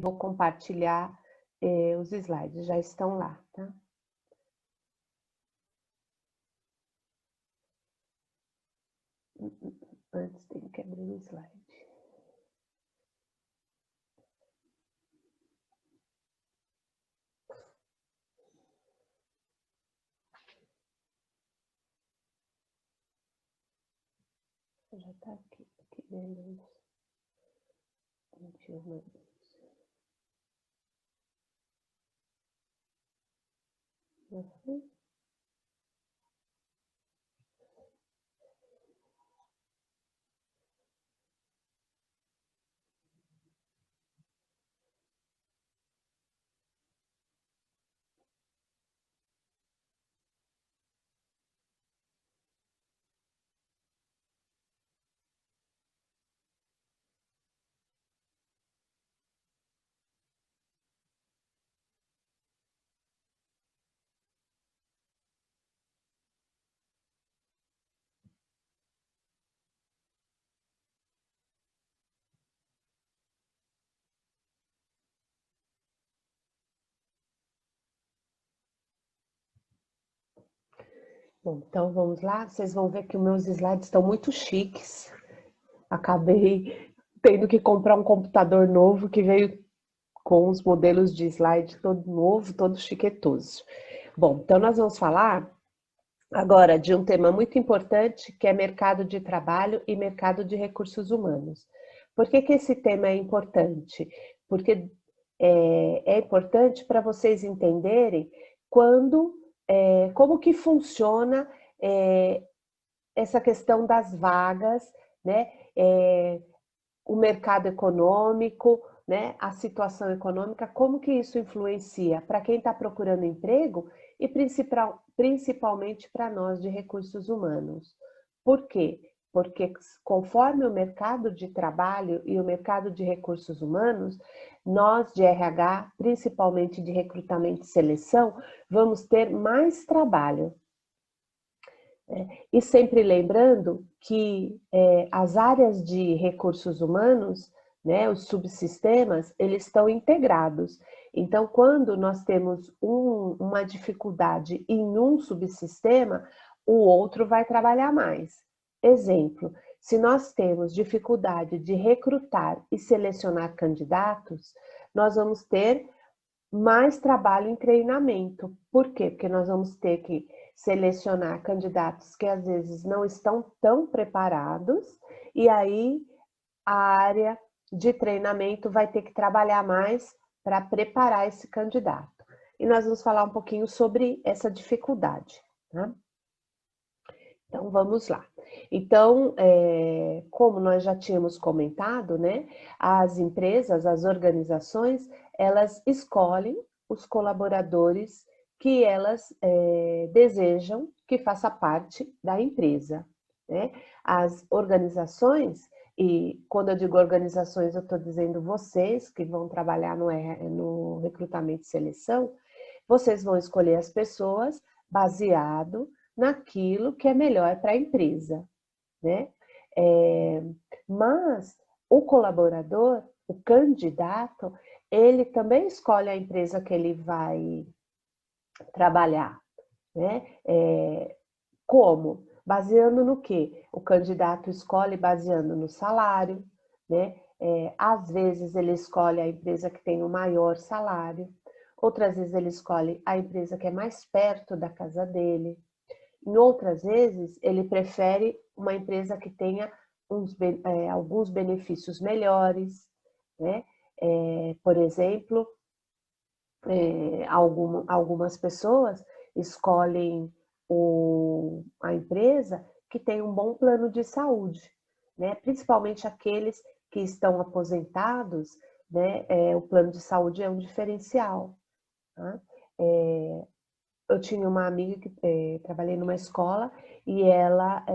Vou compartilhar os slides, já estão lá, tá? Antes tem que abrir o slide. Já está aqui, beleza. 21. Uhum. Bom, então vamos lá. Vocês vão ver que os meus slides estão muito chiques. Acabei tendo que comprar um computador novo que veio com os modelos de slide todo novo, todo chiquetoso. Bom, então nós vamos falar agora de um tema muito importante, que é mercado de trabalho e mercado de recursos humanos. Por que que esse tema é importante? Porque é importante para vocês entenderem como que funciona essa questão das vagas, né? O mercado econômico, né? A situação econômica, como que isso influencia para quem está procurando emprego e principalmente para nós de recursos humanos. Por quê? Porque conforme o mercado de trabalho e o mercado de recursos humanos, nós de RH, principalmente de recrutamento e seleção, vamos ter mais trabalho. E sempre lembrando que as áreas de recursos humanos, né, os subsistemas, eles estão integrados. Então, quando nós temos uma dificuldade em um subsistema, o outro vai trabalhar mais. Exemplo, se nós temos dificuldade de recrutar e selecionar candidatos, nós vamos ter mais trabalho em treinamento. Por quê? Porque nós vamos ter que selecionar candidatos que às vezes não estão tão preparados, e aí a área de treinamento vai ter que trabalhar mais para preparar esse candidato. E nós vamos falar um pouquinho sobre essa dificuldade, tá? Então, vamos lá. Então, como nós já tínhamos comentado, né, as empresas, as organizações, elas escolhem os colaboradores que elas desejam que faça parte da empresa, né? As organizações, e quando eu digo organizações, eu estou dizendo vocês que vão trabalhar no recrutamento e seleção, vocês vão escolher as pessoas baseado naquilo que é melhor para a empresa, né? Mas o colaborador, o candidato, ele também escolhe a empresa que ele vai trabalhar, né? Como? Baseando no quê? O candidato escolhe baseando no salário, né? Às vezes ele escolhe a empresa que tem o maior salário, outras vezes ele escolhe a empresa que é mais perto da casa dele. Em outras vezes, ele prefere uma empresa que tenha alguns benefícios melhores, né? Por exemplo, algumas pessoas escolhem a empresa que tem um bom plano de saúde, né? Principalmente aqueles que estão aposentados, né? O plano de saúde é um diferencial, tá? Eu tinha uma amiga que trabalhei numa escola e ela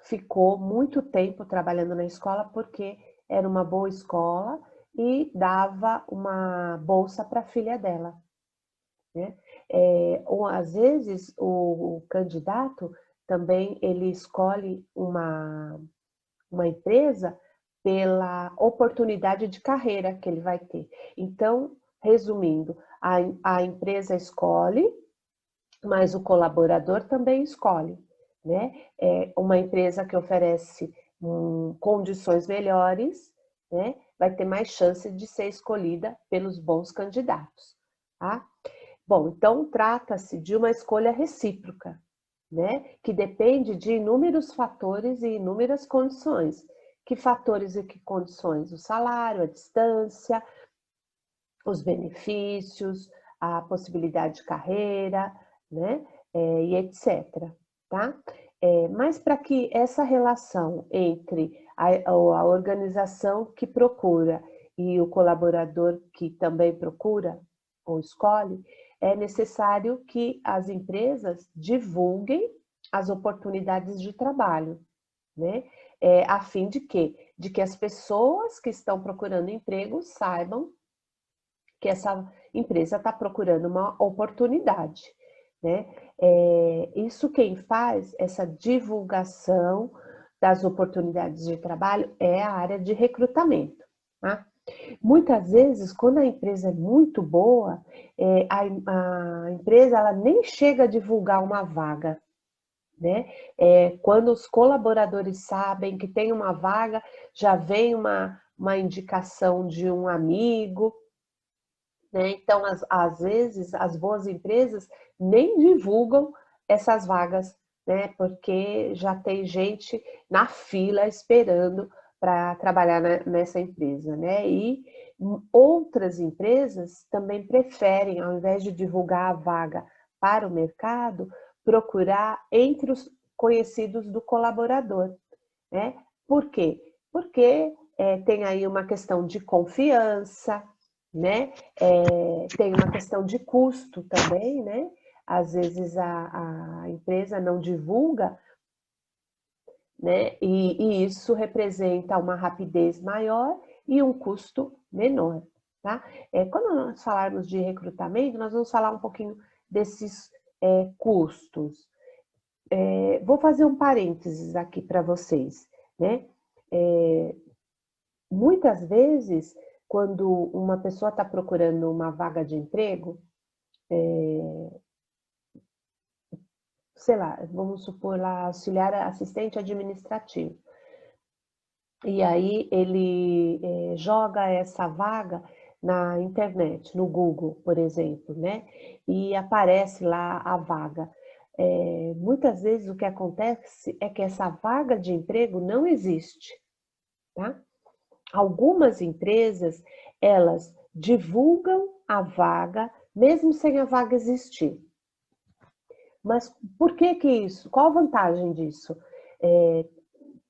ficou muito tempo trabalhando na escola porque era uma boa escola e dava uma bolsa para a filha dela, né? Ou às vezes o candidato também ele escolhe uma empresa pela oportunidade de carreira que ele vai ter. Então, resumindo, a empresa escolhe, mas o colaborador também escolhe, né? É uma empresa que oferece condições melhores, né? Vai ter mais chance de ser escolhida pelos bons candidatos, tá? Bom, então trata-se de uma escolha recíproca, né? Que depende de inúmeros fatores e inúmeras condições. Que fatores e que condições? O salário, a distância, os benefícios, a possibilidade de carreira, né? E etc. Tá? Mas para que essa relação entre a organização que procura e o colaborador que também procura ou escolhe, é necessário que as empresas divulguem as oportunidades de trabalho, né? A fim de quê? De que as pessoas que estão procurando emprego saibam que essa empresa está procurando uma oportunidade, né? Isso quem faz essa divulgação das oportunidades de trabalho é a área de recrutamento, tá? Muitas vezes, quando a empresa é muito boa, a empresa ela nem chega a divulgar uma vaga, né? Quando os colaboradores sabem que tem uma vaga, já vem uma indicação de um amigo, né? Então, às vezes, as boas empresas nem divulgam essas vagas, né? Porque já tem gente na fila esperando para trabalhar nessa empresa, né? E outras empresas também preferem, ao invés de divulgar a vaga para o mercado, procurar entre os conhecidos do colaborador, né? Por quê? Porque tem aí uma questão de confiança, né? Tem uma questão de custo também, né? Às vezes a empresa não divulga, né? E isso representa uma rapidez maior e um custo menor, tá? Quando nós falarmos de recrutamento, nós vamos falar um pouquinho desses custos. Vou fazer um parênteses aqui para vocês, né? Muitas vezes, quando uma pessoa está procurando uma vaga de emprego, sei lá, vamos supor lá, auxiliar assistente administrativo. E aí ele joga essa vaga na internet, no Google, por exemplo, né? E aparece lá a vaga. Muitas vezes o que acontece é que essa vaga de emprego não existe, tá? Algumas empresas, elas divulgam a vaga, mesmo sem a vaga existir. Mas por que isso? Qual a vantagem disso?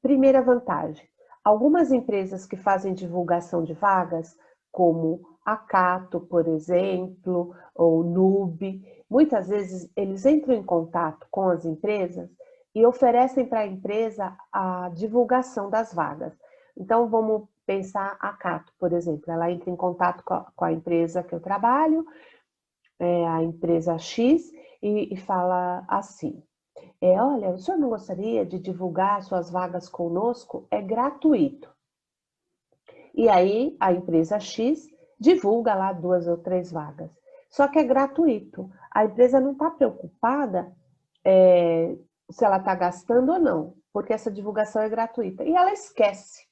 Primeira vantagem, algumas empresas que fazem divulgação de vagas, como a Cato, por exemplo, ou Nube, muitas vezes eles entram em contato com as empresas e oferecem para a empresa a divulgação das vagas. Então, vamos pensar a Cato, por exemplo, ela entra em contato com a empresa que eu trabalho, a empresa X, e fala assim: olha, o senhor não gostaria de divulgar suas vagas conosco? É gratuito. E aí a empresa X divulga lá 2 ou 3 vagas. Só que é gratuito. A empresa não está preocupada se ela está gastando ou não, porque essa divulgação é gratuita. E ela esquece.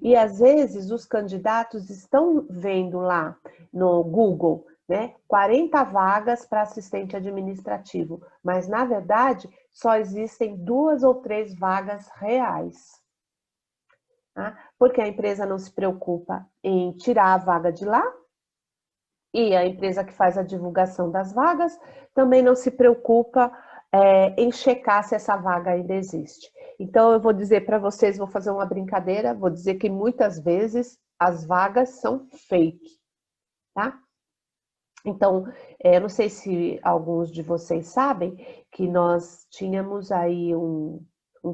E às vezes os candidatos estão vendo lá no Google, né, 40 vagas para assistente administrativo, mas na verdade só existem 2 ou 3 vagas reais. Tá? Porque a empresa não se preocupa em tirar a vaga de lá, e a empresa que faz a divulgação das vagas também não se preocupa em checar se essa vaga ainda existe. Então, eu vou dizer para vocês, vou fazer uma brincadeira, vou dizer que muitas vezes as vagas são fake, tá? Então, eu não sei se alguns de vocês sabem que nós tínhamos aí um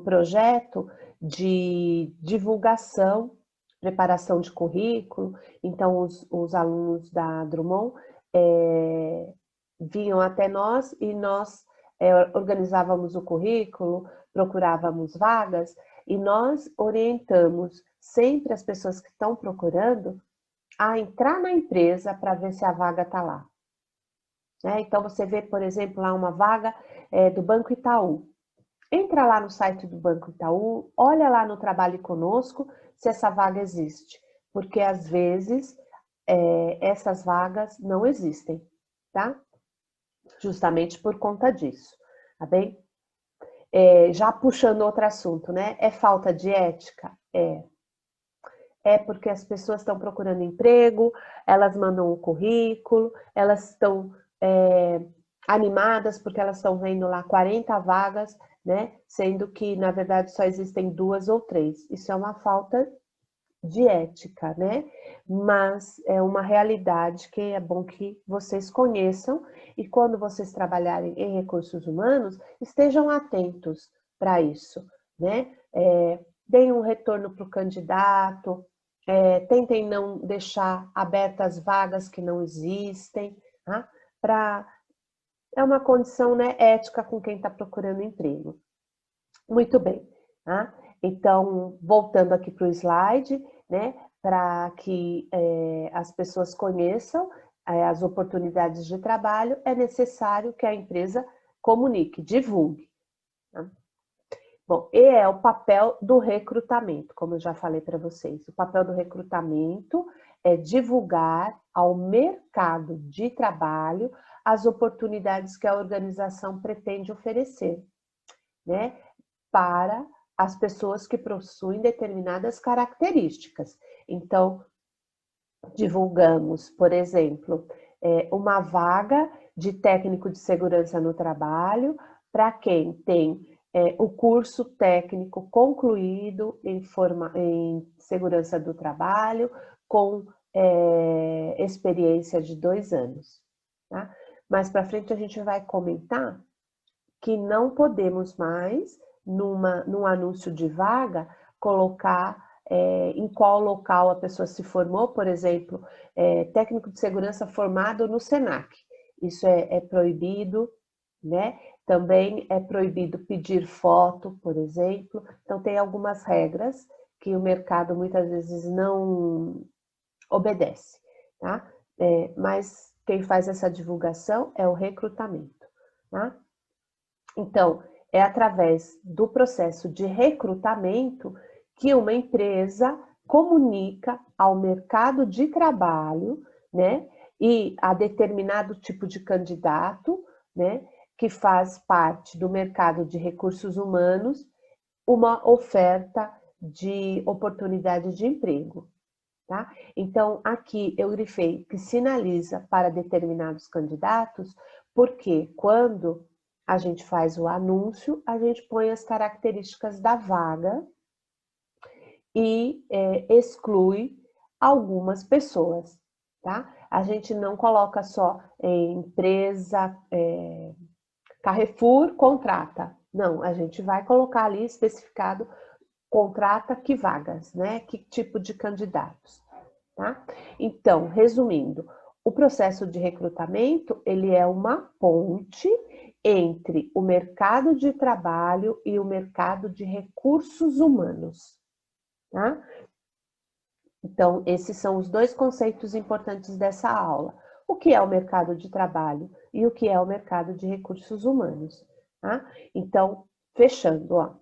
projeto de divulgação, preparação de currículo. Então, os alunos da Drummond vinham até nós e nós organizávamos o currículo, procurávamos vagas E nós orientamos sempre as pessoas que estão procurando a entrar na empresa para ver se a vaga está lá. Então, você vê, por exemplo, lá uma vaga do Banco Itaú. Entra lá no site do Banco Itaú, olha lá no Trabalhe Conosco se essa vaga existe. Porque, às vezes, essas vagas não existem, tá? Justamente por conta disso, tá bem? Já puxando outro assunto, né? É falta de ética? É porque as pessoas estão procurando emprego, elas mandam um currículo, elas estão animadas porque elas estão vendo lá 40 vagas, né? Sendo que, na verdade, só existem 2 ou 3. Isso é uma falta de ética, né? Mas é uma realidade que é bom que vocês conheçam e quando vocês trabalharem em recursos humanos, estejam atentos para isso, né? Deem um retorno para o candidato, tentem não deixar abertas vagas que não existem, tá? É uma condição, né, ética com quem está procurando emprego. Muito bem, tá? Então, voltando aqui para o slide, né, para que as pessoas conheçam as oportunidades de trabalho, é necessário que a empresa comunique, divulgue. Tá? Bom, e é o papel do recrutamento, como eu já falei para vocês. O papel do recrutamento é divulgar ao mercado de trabalho as oportunidades que a organização pretende oferecer, né, para as pessoas que possuem determinadas características. Então, divulgamos, por exemplo, uma vaga de técnico de segurança no trabalho para quem tem o curso técnico concluído em segurança do trabalho, com experiência de 2 anos. Tá? Mais para frente a gente vai comentar que não podemos mais, num anúncio de vaga, colocar em qual local a pessoa se formou, por exemplo, técnico de segurança formado no SENAC. Isso é proibido, né? Também é proibido pedir foto, por exemplo. Então, tem algumas regras que o mercado muitas vezes não obedece, tá? Mas quem faz essa divulgação é o recrutamento, tá? Então, é através do processo de recrutamento que uma empresa comunica ao mercado de trabalho, né, e a determinado tipo de candidato, né, que faz parte do mercado de recursos humanos, uma oferta de oportunidade de emprego. Tá? Então, aqui eu grifei que sinaliza para determinados candidatos, porque quando a gente faz o anúncio, a gente põe as características da vaga e exclui algumas pessoas, tá? A gente não coloca só empresa, Carrefour contrata. Não, a gente vai colocar ali especificado contrata que vagas, né? Que tipo de candidatos, tá? Então, resumindo, o processo de recrutamento, ele é uma ponte entre o mercado de trabalho e o mercado de recursos humanos, tá? Então, esses são os 2 conceitos importantes dessa aula. O que é o mercado de trabalho e o que é o mercado de recursos humanos, tá? Então, fechando, ó.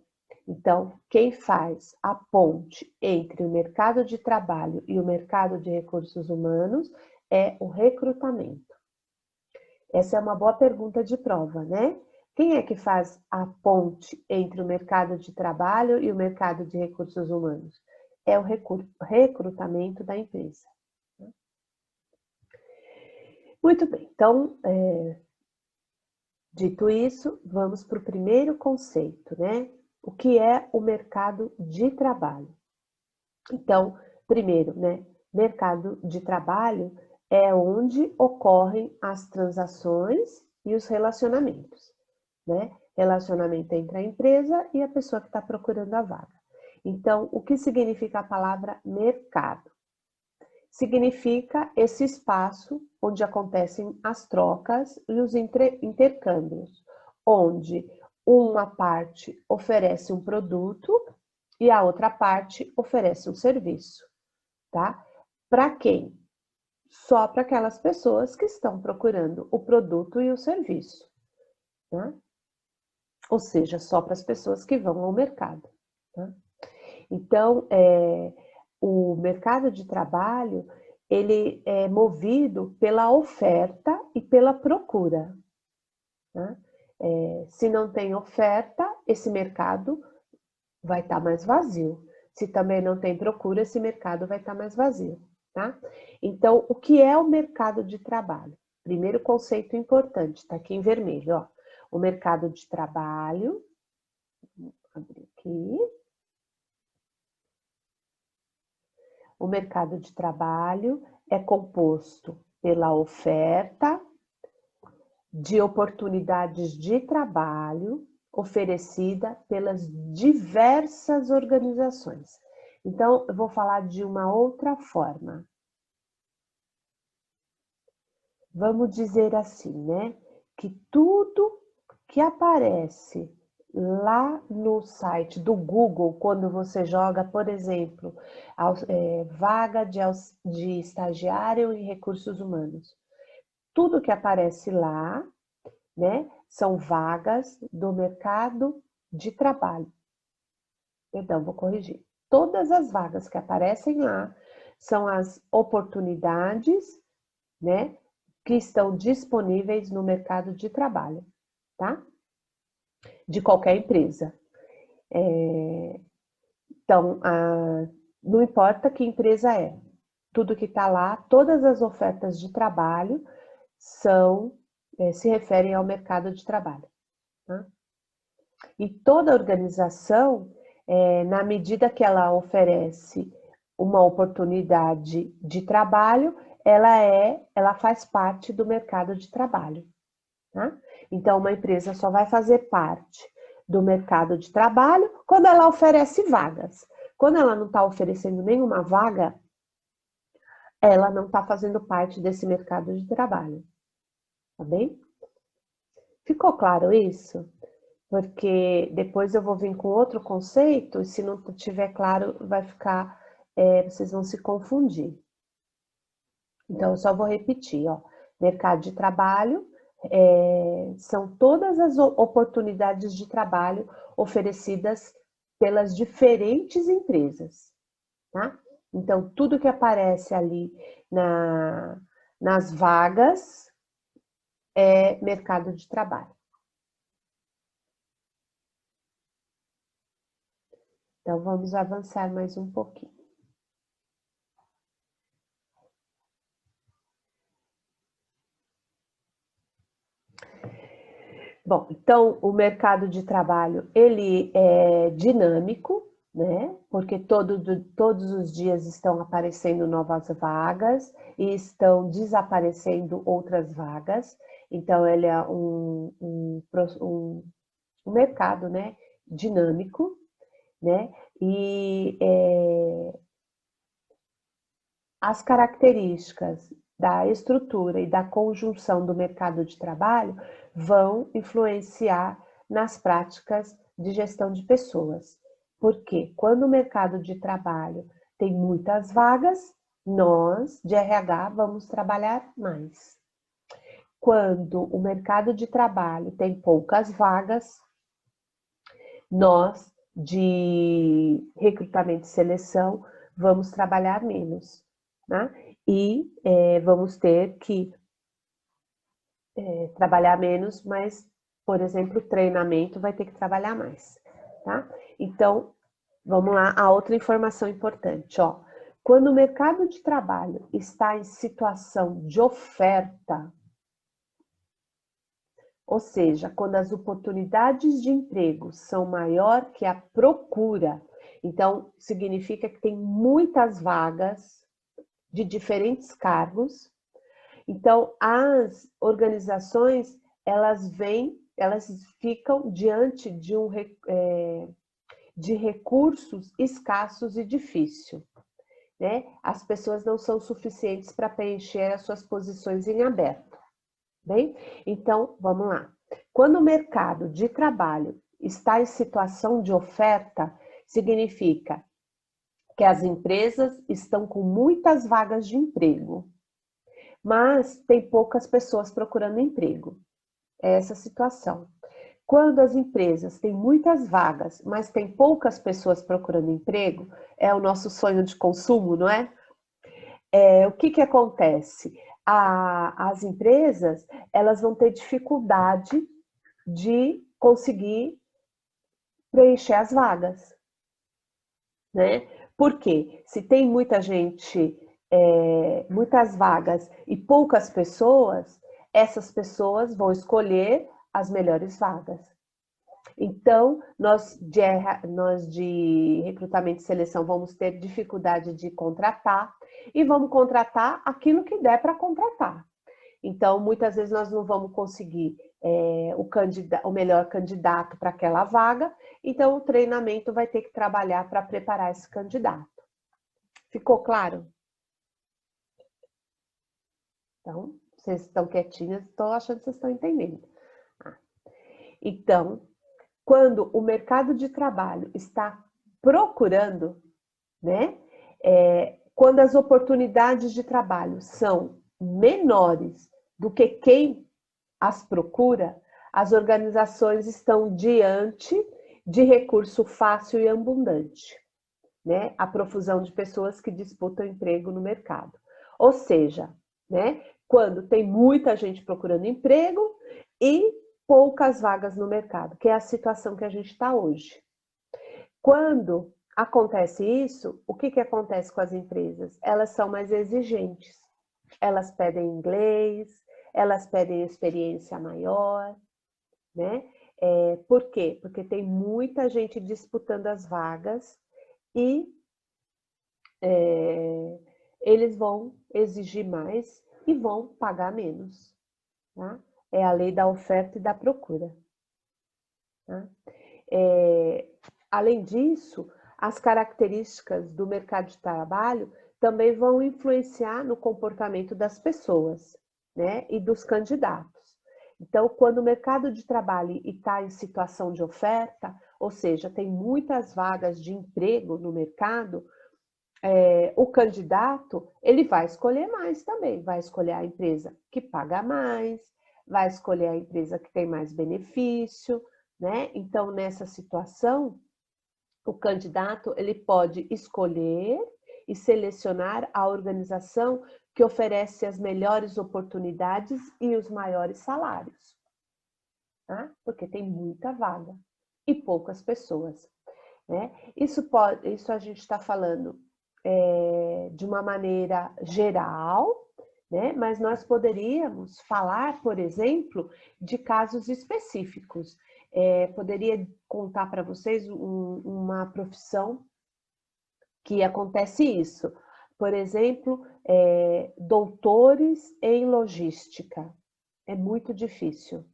Então, quem faz a ponte entre o mercado de trabalho e o mercado de recursos humanos é o recrutamento. Essa é uma boa pergunta de prova, né? Quem é que faz a ponte entre o mercado de trabalho e o mercado de recursos humanos? É o recrutamento da empresa. Muito bem, então, dito isso, vamos para o primeiro conceito, né? O que é o mercado de trabalho? Então, primeiro, né? Mercado de trabalho é onde ocorrem as transações e os relacionamentos, né? Relacionamento entre a empresa e a pessoa que está procurando a vaga. Então, o que significa a palavra mercado? Significa esse espaço onde acontecem as trocas e os intercâmbios, onde uma parte oferece um produto e a outra parte oferece um serviço, tá? Para quem? Só para aquelas pessoas que estão procurando o produto e o serviço, né? Ou seja, só para as pessoas que vão ao mercado, tá? Então, o mercado de trabalho, ele é movido pela oferta e pela procura, né? Se não tem oferta, esse mercado vai estar mais vazio. Se também não tem procura, esse mercado vai estar mais vazio, tá? Então, o que é o mercado de trabalho? Primeiro conceito importante, está aqui em vermelho, ó. O mercado de trabalho, vou abrir aqui. O mercado de trabalho é composto pela oferta de oportunidades de trabalho oferecida pelas diversas organizações. Então, eu vou falar de uma outra forma. Vamos dizer assim, né? Que tudo que aparece lá no site do Google, quando você joga, por exemplo, vaga de estagiário em recursos humanos, tudo que aparece lá, né, são vagas do mercado de trabalho. Perdão, vou corrigir. Todas as vagas que aparecem lá são as oportunidades, né, que estão disponíveis no mercado de trabalho, tá? De qualquer empresa. Então, não importa que empresa é, tudo que está lá, todas as ofertas de trabalho se referem ao mercado de trabalho, tá? E toda organização, na medida que ela oferece uma oportunidade de trabalho, ela faz parte do mercado de trabalho, tá? Então, uma empresa só vai fazer parte do mercado de trabalho quando ela oferece vagas. Quando ela não está oferecendo nenhuma vaga, ela não está fazendo parte desse mercado de trabalho, tá bem? Ficou claro isso? Porque depois eu vou vir com outro conceito e se não tiver claro, vocês vão se confundir. Então, eu só vou repetir, ó. Mercado de trabalho são todas as oportunidades de trabalho oferecidas pelas diferentes empresas, tá? Então, tudo que aparece ali nas vagas é mercado de trabalho. Então, vamos avançar mais um pouquinho. Bom, então o mercado de trabalho, ele é dinâmico, né? Porque todos os dias estão aparecendo novas vagas e estão desaparecendo outras vagas. Então, ele é um mercado, né? Dinâmico, né? E as características da estrutura e da conjunção do mercado de trabalho vão influenciar nas práticas de gestão de pessoas. Porque quando o mercado de trabalho tem muitas vagas, nós, de RH, vamos trabalhar mais. Quando o mercado de trabalho tem poucas vagas, nós, de recrutamento e seleção, vamos trabalhar menos, né? E vamos ter que trabalhar menos, mas, por exemplo, treinamento vai ter que trabalhar mais, tá? Então, vamos lá, a outra informação importante, ó. Quando o mercado de trabalho está em situação de oferta, ou seja, quando as oportunidades de emprego são maior que a procura, então significa que tem muitas vagas de diferentes cargos. Então, as organizações, elas ficam diante de recursos escassos e difíceis, né? As pessoas não são suficientes para preencher as suas posições em aberto, bem? Então, vamos lá. Quando o mercado de trabalho está em situação de oferta, significa que as empresas estão com muitas vagas de emprego, mas tem poucas pessoas procurando emprego. É essa situação. Quando as empresas têm muitas vagas, mas tem poucas pessoas procurando emprego, é o nosso sonho de consumo, não é? O que acontece? As empresas, elas vão ter dificuldade de conseguir preencher as vagas, né? Porque se tem muita gente, muitas vagas e poucas pessoas, essas pessoas vão escolher as melhores vagas. Então, nós de recrutamento e seleção vamos ter dificuldade de contratar e vamos contratar aquilo que der para contratar. Então, muitas vezes nós não vamos conseguir o melhor candidato para aquela vaga, então o treinamento vai ter que trabalhar para preparar esse candidato. Ficou claro? Então, vocês estão quietinhas, estou achando que vocês estão entendendo. Então, quando o mercado de trabalho está procurando, né? Quando as oportunidades de trabalho são menores do que quem as procura, as organizações estão diante de recurso fácil e abundante, né? A profusão de pessoas que disputam emprego no mercado. Ou seja, né? Quando tem muita gente procurando emprego e poucas vagas no mercado, que é a situação que a gente está hoje. Quando acontece isso, o que acontece com as empresas? Elas são mais exigentes, elas pedem inglês, elas pedem experiência maior, né? Por quê? Porque tem muita gente disputando as vagas e eles vão exigir mais e vão pagar menos, tá? É a lei da oferta e da procura. Tá? Além disso, as características do mercado de trabalho também vão influenciar no comportamento das pessoas, né, e dos candidatos. Então, quando o mercado de trabalho está em situação de oferta, ou seja, tem muitas vagas de emprego no mercado, o candidato ele vai escolher mais também, vai escolher a empresa que paga mais, vai escolher a empresa que tem mais benefício, né? Então, nessa situação, o candidato ele pode escolher e selecionar a organização que oferece as melhores oportunidades e os maiores salários, tá? Porque tem muita vaga e poucas pessoas, né? Isso a gente está falando de uma maneira geral, né? Mas nós poderíamos falar, por exemplo, de casos específicos. Poderia contar para vocês uma profissão que acontece isso. Por exemplo, doutores em logística. É muito difícil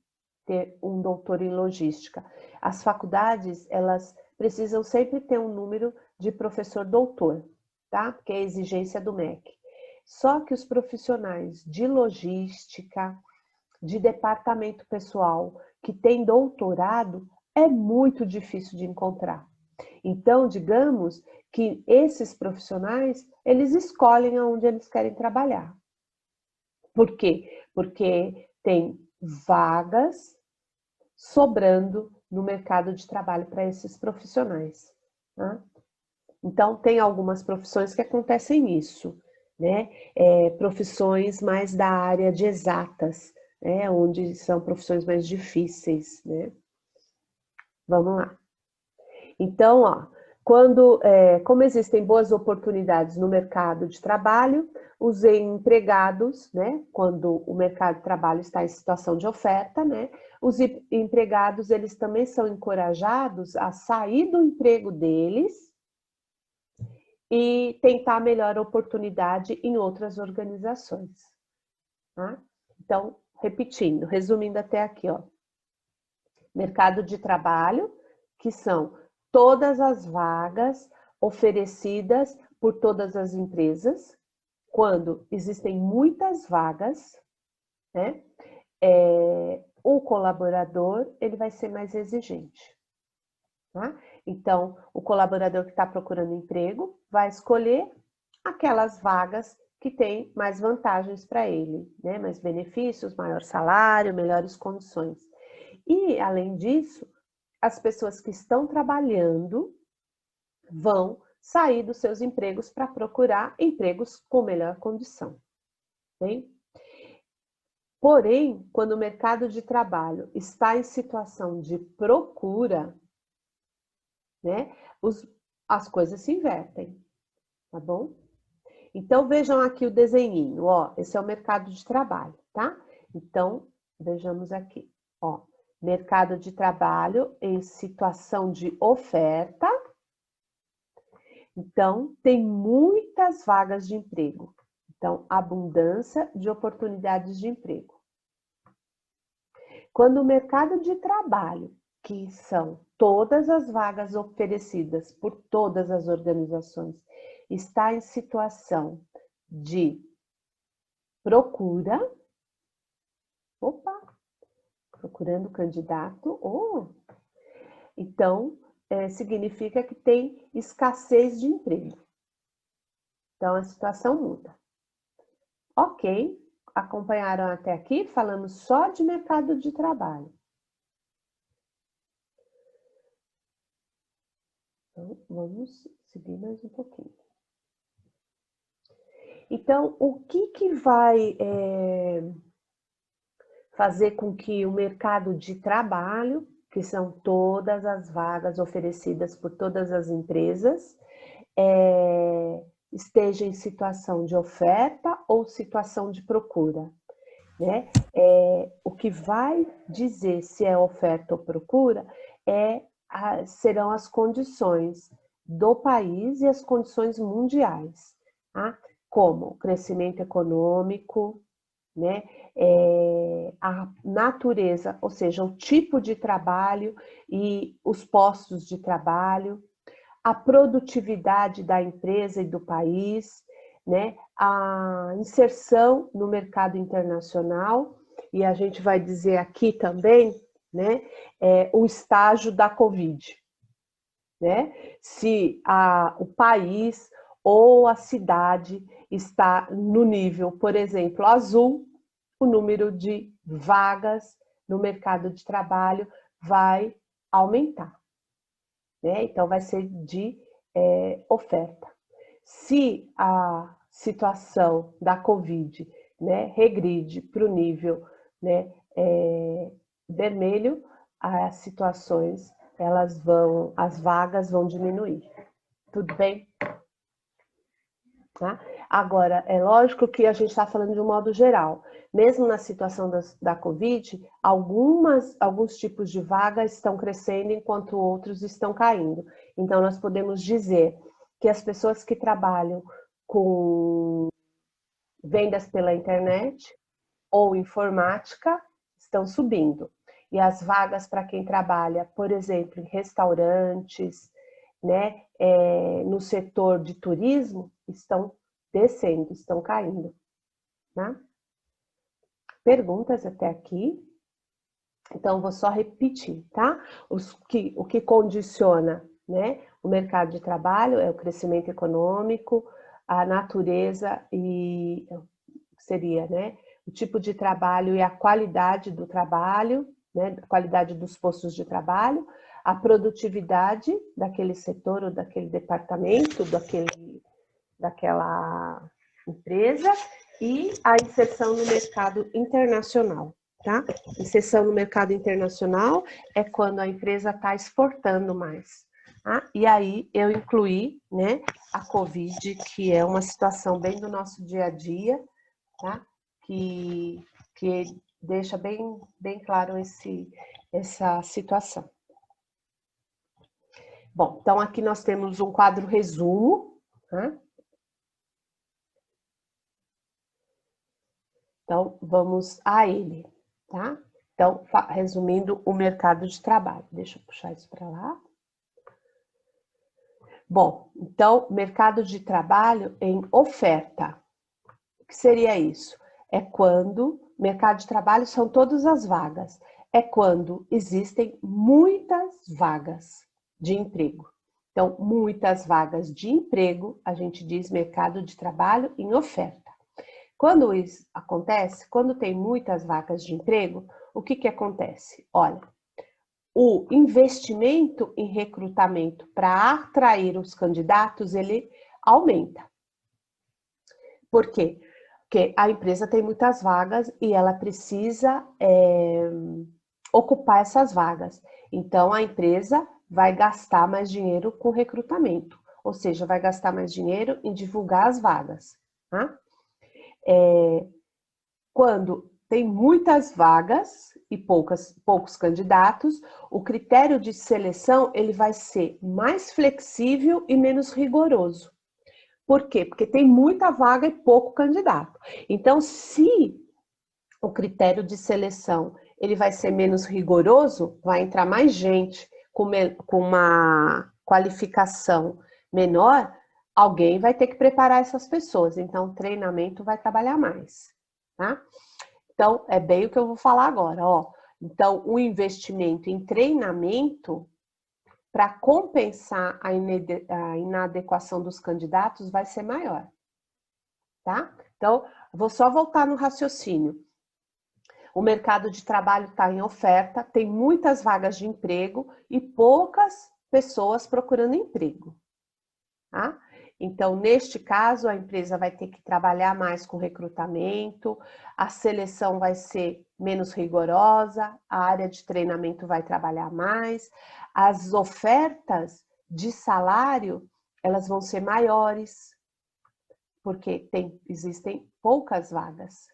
ter um doutor em logística. As faculdades, elas precisam sempre ter um número de professor doutor, tá? Porque é a exigência do MEC. Só que os profissionais de logística, de departamento pessoal, que tem doutorado, é muito difícil de encontrar. Então, digamos que esses profissionais, eles escolhem aonde eles querem trabalhar. Por quê? Porque tem vagas sobrando no mercado de trabalho para esses profissionais. Tá? Então, tem algumas profissões que acontecem isso, né? Profissões mais da área de exatas, né? Onde são profissões mais difíceis, né? Vamos lá. Então, ó, como existem boas oportunidades no mercado de trabalho, os empregados, né, quando o mercado de trabalho está em situação de oferta, né, os empregados, eles também são encorajados a sair do emprego deles e tentar a melhor oportunidade em outras organizações. Tá? Então, repetindo, resumindo até aqui, ó. Mercado de trabalho, que são todas as vagas oferecidas por todas as empresas, quando existem muitas vagas, né? O colaborador ele vai ser mais exigente. Tá? Então, o colaborador que está procurando emprego vai escolher aquelas vagas que têm mais vantagens para ele, né? Mais benefícios, maior salário, melhores condições. E, além disso, as pessoas que estão trabalhando vão sair dos seus empregos para procurar empregos com melhor condição. Bem? Porém, quando o mercado de trabalho está em situação de procura, né, as coisas se invertem, tá bom? Então, vejam aqui o desenhinho, ó, esse é o mercado de trabalho, tá? Então, vejamos aqui, ó, mercado de trabalho em situação de oferta. Então, tem muitas vagas de emprego. Então, abundância de oportunidades de emprego. Quando o mercado de trabalho, que são todas as vagas oferecidas por todas as organizações, está em situação de procura, procurando candidato, então significa que tem escassez de emprego. Então a situação muda. Ok, acompanharam até aqui? Falamos só de mercado de trabalho. Então, vamos seguir mais um pouquinho. Então, o que vai fazer com que o mercado de trabalho, que são todas as vagas oferecidas por todas as empresas, esteja em situação de oferta ou situação de procura, né? O que vai dizer se é oferta ou procura serão as condições do país e as condições mundiais, tá? Como o crescimento econômico, né? A natureza, ou seja, o tipo de trabalho e os postos de trabalho, a produtividade da empresa e do país, né? A inserção no mercado internacional, e a gente vai dizer aqui também, né? O estágio da Covid, né? Se o país ou a cidade está no nível, por exemplo, azul, o número de vagas no mercado de trabalho vai aumentar, né? Então vai ser de oferta. Se a situação da Covid, né, regride para o nível, né, vermelho, as situações, as vagas vão diminuir. Tudo bem? Tá? Agora, é lógico que a gente está falando de um modo geral. Mesmo na situação da Covid, alguns tipos de vagas estão crescendo enquanto outros estão caindo. Então, nós podemos dizer que as pessoas que trabalham com vendas pela internet ou informática estão subindo. E as vagas para quem trabalha, por exemplo, em restaurantes, né, no setor de turismo, estão descendo, estão caindo. Tá? Perguntas até aqui? Então, vou só repetir, tá? O que condiciona, né, o mercado de trabalho é o crescimento econômico, a natureza e seria, né, o tipo de trabalho e a qualidade do trabalho, né, a qualidade dos postos de trabalho, a produtividade daquele setor ou daquele departamento, daquela empresa e a inserção no mercado internacional, tá? Inserção no mercado internacional é quando a empresa está exportando mais. Tá? E aí eu incluí, né, a Covid, que é uma situação bem do nosso dia a dia, tá? Que deixa bem claro essa situação. Bom, então aqui nós temos um quadro resumo, tá? Então, vamos a ele, tá? Então, resumindo o mercado de trabalho. Deixa eu puxar isso para lá. Bom, então, mercado de trabalho em oferta. O que seria isso? É quando, mercado de trabalho são todas as vagas. É quando existem muitas vagas, de emprego. Então, muitas vagas de emprego, a gente diz mercado de trabalho em oferta. Quando isso acontece, quando tem muitas vagas de emprego, o que acontece? Olha, o investimento em recrutamento para atrair os candidatos, ele aumenta. Por quê? Porque a empresa tem muitas vagas e ela precisa ocupar essas vagas. Então, a empresa vai gastar mais dinheiro com recrutamento, ou seja, vai gastar mais dinheiro em divulgar as vagas. Tá? Quando tem muitas vagas e poucos candidatos, o critério de seleção ele vai ser mais flexível e menos rigoroso. Por quê? Porque tem muita vaga e pouco candidato. Então, se o critério de seleção ele vai ser menos rigoroso, vai entrar mais gente com uma qualificação menor, alguém vai ter que preparar essas pessoas. Então, o treinamento vai trabalhar mais, tá? Então, é bem o que eu vou falar agora, ó. Então, o investimento em treinamento para compensar a inadequação dos candidatos vai ser maior, tá? Então, vou só voltar no raciocínio. O mercado de trabalho está em oferta, tem muitas vagas de emprego e poucas pessoas procurando emprego, tá? Então, neste caso, a empresa vai ter que trabalhar mais com recrutamento, a seleção vai ser menos rigorosa, a área de treinamento vai trabalhar mais, as ofertas de salário, elas vão ser maiores, porque existem poucas vagas.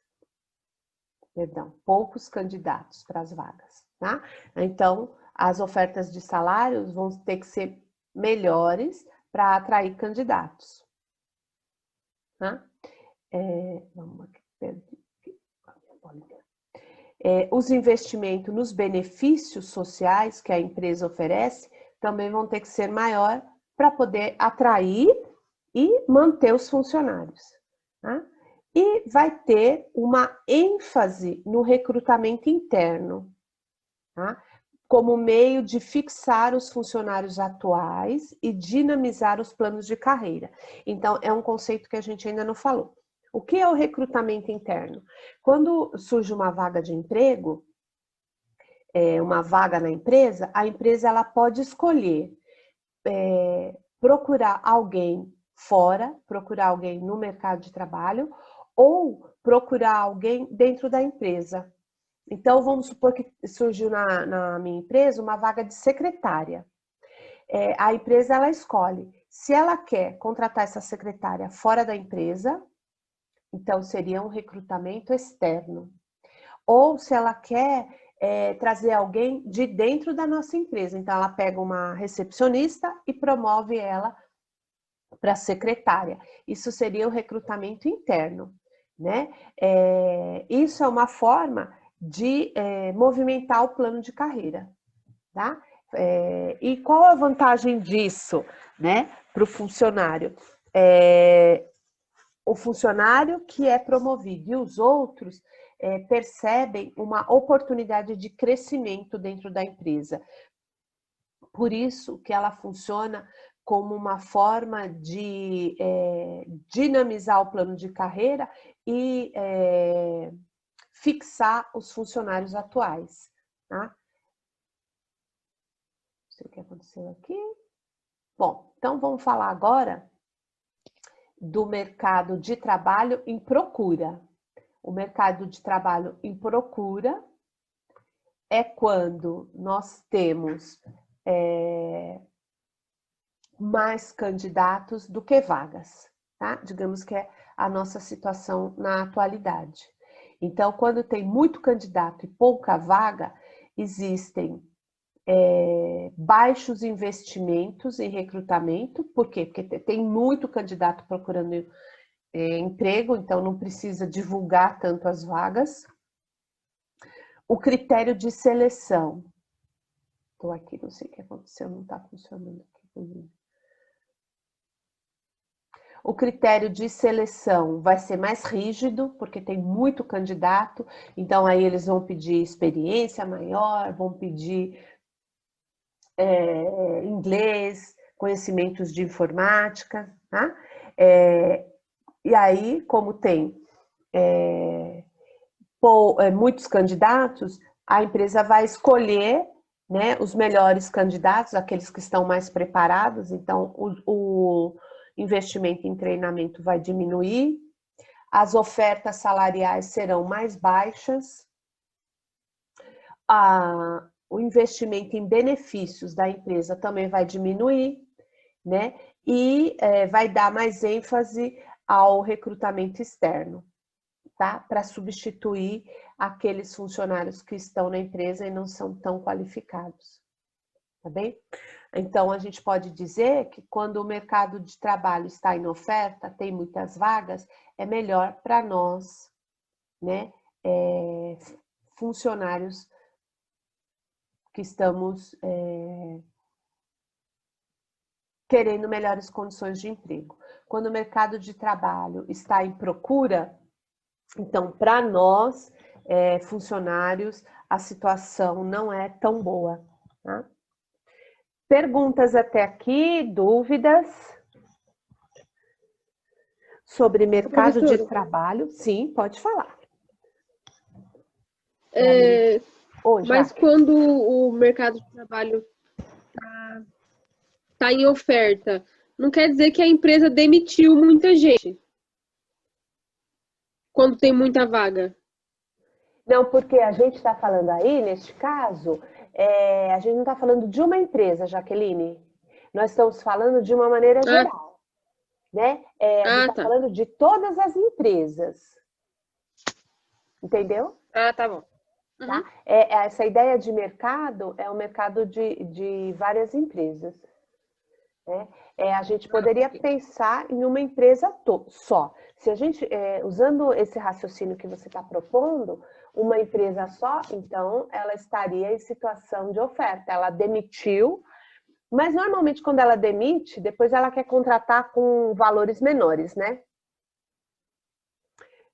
Perdão, poucos candidatos para as vagas, tá? Então, as ofertas de salários vão ter que ser melhores para atrair candidatos. Tá? Vamos aqui, os investimentos nos benefícios sociais que a empresa oferece também vão ter que ser maior para poder atrair e manter os funcionários. Tá? E vai ter uma ênfase no recrutamento interno, tá? Como meio de fixar os funcionários atuais e dinamizar os planos de carreira. Então, é um conceito que a gente ainda não falou. O que é o recrutamento interno? Quando surge uma vaga de emprego, uma vaga na empresa, a empresa ela pode escolher procurar alguém fora, procurar alguém no mercado de trabalho, ou procurar alguém dentro da empresa. Então, vamos supor que surgiu na minha empresa uma vaga de secretária. A empresa, ela escolhe se ela quer contratar essa secretária fora da empresa, então seria um recrutamento externo. Ou se ela quer trazer alguém de dentro da nossa empresa. Então, ela pega uma recepcionista e promove ela para secretária. Isso seria o recrutamento interno, né? Isso é uma forma de movimentar o plano de carreira, tá? E qual a vantagem disso, né, para o funcionário? O funcionário que é promovido e os outros percebem uma oportunidade de crescimento dentro da empresa. Por isso que ela funciona como uma forma de dinamizar o plano de carreira e fixar os funcionários atuais. Tá? Não sei o que aconteceu aqui. Bom, então vamos falar agora do mercado de trabalho em procura. O mercado de trabalho em procura é quando nós temos mais candidatos do que vagas, tá? Digamos que é a nossa situação na atualidade. Então, quando tem muito candidato e pouca vaga, existem baixos investimentos em recrutamento. Por quê? Porque tem muito candidato procurando emprego, então não precisa divulgar tanto as vagas. O critério de seleção. Estou aqui, não sei o que aconteceu, não está funcionando aqui. O critério de seleção vai ser mais rígido, porque tem muito candidato, então aí eles vão pedir experiência maior, vão pedir inglês, conhecimentos de informática, tá? E aí, como tem muitos candidatos, a empresa vai escolher, né, os melhores candidatos, aqueles que estão mais preparados, então o investimento em treinamento vai diminuir, as ofertas salariais serão mais baixas, o investimento em benefícios da empresa também vai diminuir, né? E vai dar mais ênfase ao recrutamento externo, tá? Para substituir aqueles funcionários que estão na empresa e não são tão qualificados, tá bem? Então, a gente pode dizer que quando o mercado de trabalho está em oferta, tem muitas vagas, é melhor para nós, né, funcionários que estamos querendo melhores condições de emprego. Quando o mercado de trabalho está em procura, então, para nós, funcionários, a situação não é tão boa, tá? Perguntas até aqui, dúvidas sobre mercado de trabalho? Sim, pode falar. Mas quando o mercado de trabalho está em oferta, não quer dizer que a empresa demitiu muita gente quando tem muita vaga? Não, porque a gente está falando aí, neste caso, a gente não está falando de uma empresa, Jaqueline. Nós estamos falando de uma maneira geral, né? A gente está falando de todas as empresas. Entendeu? Tá bom. Uhum. Tá? Essa ideia de mercado é um mercado de várias empresas. Né? A gente poderia pensar em uma empresa só. Se a gente, usando esse raciocínio que você está propondo, uma empresa só, então ela estaria em situação de oferta. Ela demitiu, mas normalmente quando ela demite, depois ela quer contratar com valores menores, né?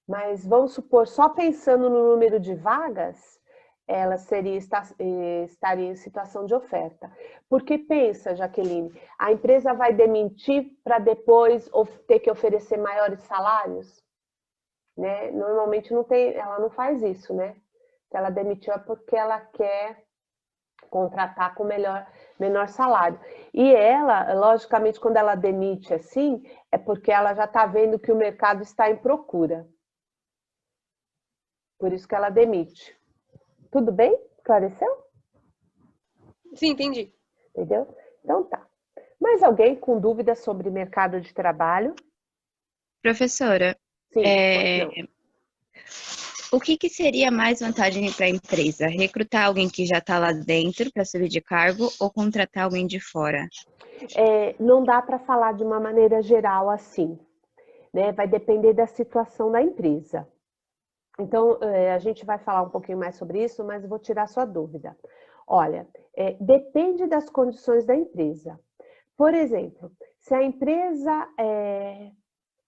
Mas vamos supor, só pensando no número de vagas, ela estaria em situação de oferta. Porque pensa, Jaqueline, a empresa vai demitir para depois ter que oferecer maiores salários? Né? Normalmente ela não faz isso, né? Se ela demitiu é porque ela quer contratar com menor salário. E ela, logicamente, quando ela demite assim, é porque ela já está vendo que o mercado está em procura. Por isso que ela demite. Tudo bem? Esclareceu? Sim, entendi. Entendeu? Então tá. Mais alguém com dúvidas sobre mercado de trabalho? Professora, Sim, o que seria mais vantagem para a empresa? Recrutar alguém que já está lá dentro para subir de cargo ou contratar alguém de fora? Não dá para falar de uma maneira geral assim, né? Vai depender da situação da empresa. Então, a gente vai falar um pouquinho mais sobre isso, mas eu vou tirar sua dúvida. Olha, depende das condições da empresa. Por exemplo, se a empresa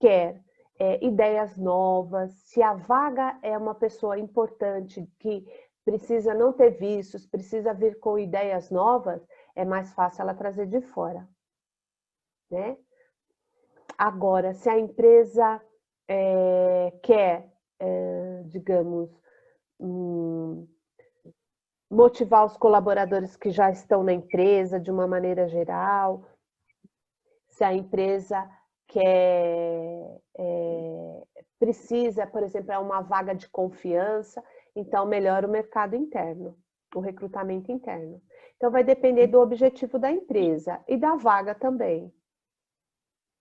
quer ideias novas, se a vaga é uma pessoa importante que precisa não ter vícios, precisa vir com ideias novas, é mais fácil ela trazer de fora, né? Agora, se a empresa quer, digamos, motivar os colaboradores que já estão na empresa de uma maneira geral, se a empresa precisa, por exemplo, é uma vaga de confiança, então melhora o mercado interno, o recrutamento interno. Então vai depender do objetivo da empresa e da vaga também.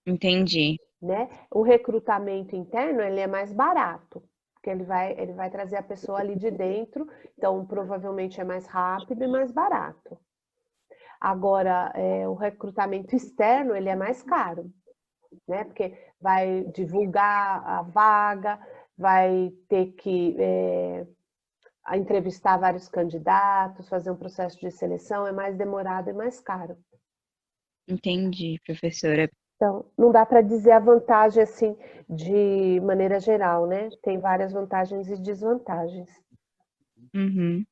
Entendi. Né? O recrutamento interno, ele é mais barato, porque ele vai trazer a pessoa ali de dentro, então provavelmente é mais rápido e mais barato. Agora, o recrutamento externo, ele é mais caro, né? Porque vai divulgar a vaga, vai ter que entrevistar vários candidatos, fazer um processo de seleção, é mais demorado e mais caro. Entendi, professora. Então, não dá para dizer a vantagem assim de maneira geral, né? Tem várias vantagens e desvantagens. Uhum.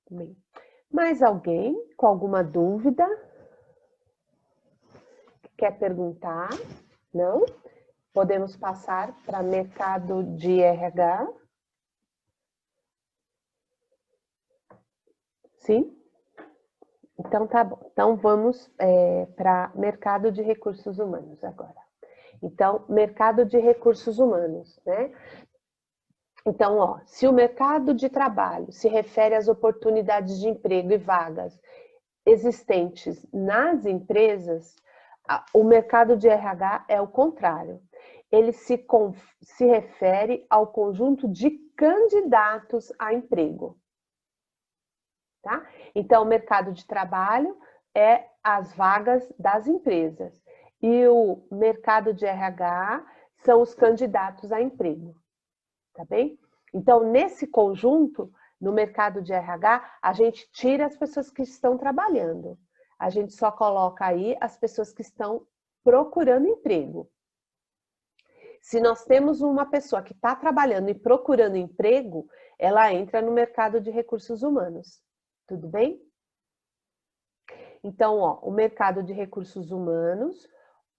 Bem, Mais alguém com alguma dúvida? Quer perguntar? Não? Podemos passar para mercado de RH? Sim? Então, tá bom. Então, vamos para mercado de recursos humanos agora. Então, mercado de recursos humanos, né? Então, ó, se o mercado de trabalho se refere às oportunidades de emprego e vagas existentes nas empresas, o mercado de RH é o contrário. Ele se refere ao conjunto de candidatos a emprego. Tá? Então, o mercado de trabalho é as vagas das empresas. E o mercado de RH são os candidatos a emprego. Tá bem? Então, nesse conjunto, no mercado de RH, a gente tira as pessoas que estão trabalhando. A gente só coloca aí as pessoas que estão procurando emprego. Se nós temos uma pessoa que está trabalhando e procurando emprego, ela entra no mercado de recursos humanos. Tudo bem? Então, ó, o mercado de recursos humanos,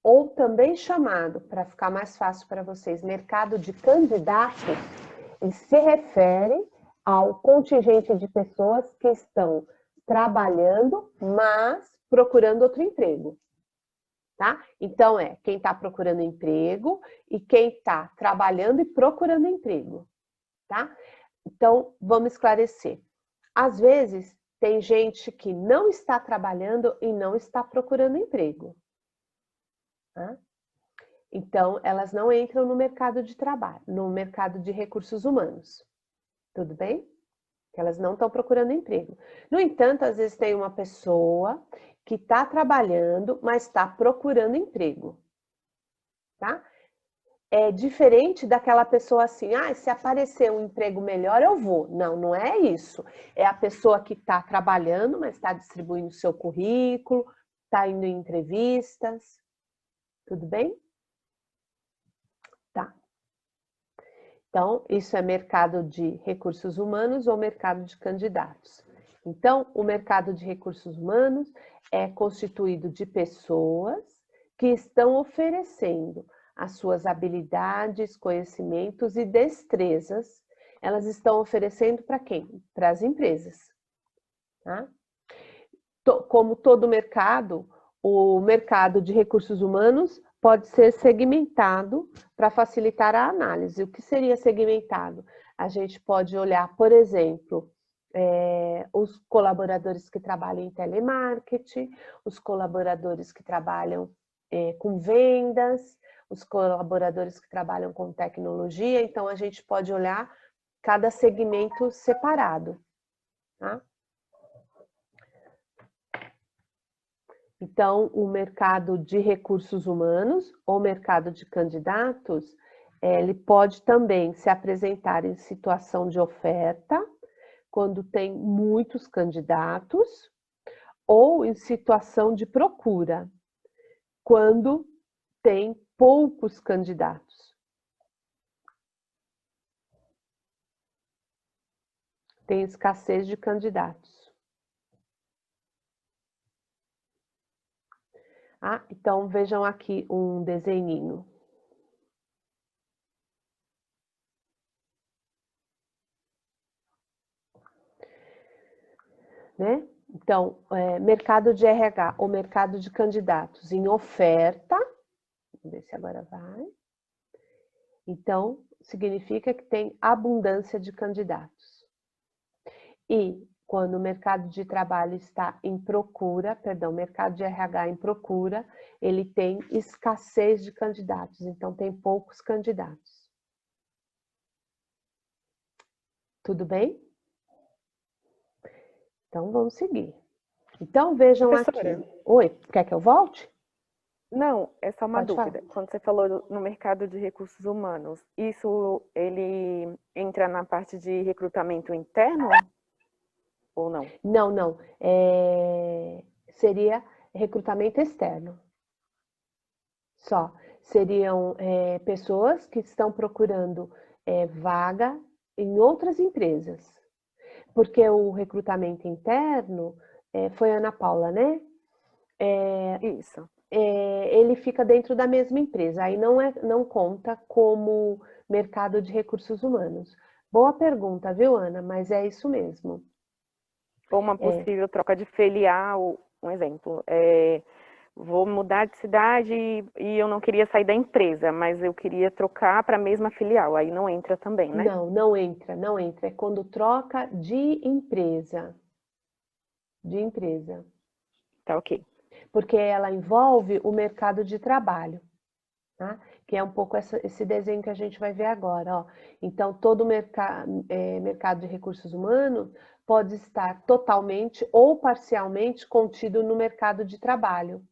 ou também chamado, para ficar mais fácil para vocês, mercado de candidatos, ele se refere ao contingente de pessoas que estão trabalhando, mas procurando outro emprego. Tá? Então, quem está procurando emprego e quem está trabalhando e procurando emprego. Tá? Então, vamos esclarecer. Às vezes, tem gente que não está trabalhando e não está procurando emprego. Tá? Então, elas não entram no mercado de trabalho, no mercado de recursos humanos. Tudo bem? Elas não estão procurando emprego. No entanto, às vezes tem uma pessoa que está trabalhando, mas está procurando emprego. Tá? É diferente daquela pessoa assim, se aparecer um emprego melhor, eu vou. Não, não é isso. É a pessoa que está trabalhando, mas está distribuindo seu currículo, está indo em entrevistas. Tudo bem? Tá. Então, isso é mercado de recursos humanos ou mercado de candidatos. Então, o mercado de recursos humanos é constituído de pessoas que estão oferecendo as suas habilidades, conhecimentos e destrezas. Elas estão oferecendo para quem? Para as empresas. Tá? Como todo mercado, o mercado de recursos humanos pode ser segmentado para facilitar a análise. O que seria segmentado? A gente pode olhar, por exemplo, os colaboradores que trabalham em telemarketing, os colaboradores que trabalham com vendas, os colaboradores que trabalham com tecnologia. Então, a gente pode olhar cada segmento separado. Tá? Então, o mercado de recursos humanos ou mercado de candidatos, ele pode também se apresentar em situação de oferta, quando tem muitos candidatos, ou em situação de procura, quando tem poucos candidatos. Tem escassez de candidatos. Então, vejam aqui um desenhinho. Né? Então, mercado de RH ou mercado de candidatos em oferta. Vamos ver se agora vai. Então, significa que tem abundância de candidatos. E quando o mercado de trabalho está em procura, mercado de RH em procura, ele tem escassez de candidatos, então tem poucos candidatos. Tudo bem? Então, vamos seguir. Então, vejam Professora, aqui. Oi, quer que eu volte? não, é só uma Pode dúvida. falar. Quando você falou no mercado de recursos humanos, isso ele entra na parte de recrutamento interno ou não? Não, não. Seria recrutamento externo. Só. Seriam pessoas que estão procurando vaga em outras empresas. porque o recrutamento interno, foi a Ana Paula, né? Isso. Ele fica dentro da mesma empresa, aí não conta como mercado de recursos humanos. Boa pergunta, viu, Ana? Mas é isso mesmo. Ou uma possível troca de filial, um exemplo. Vou mudar de cidade e eu não queria sair da empresa, mas eu queria trocar para a mesma filial. Aí não entra também, né? Não entra. É quando troca de empresa. De empresa. Tá, ok. Porque ela envolve o mercado de trabalho, tá? Que é um pouco esse desenho que a gente vai ver agora, ó. Então, todo o mercado de recursos humanos pode estar totalmente ou parcialmente contido no mercado de trabalho,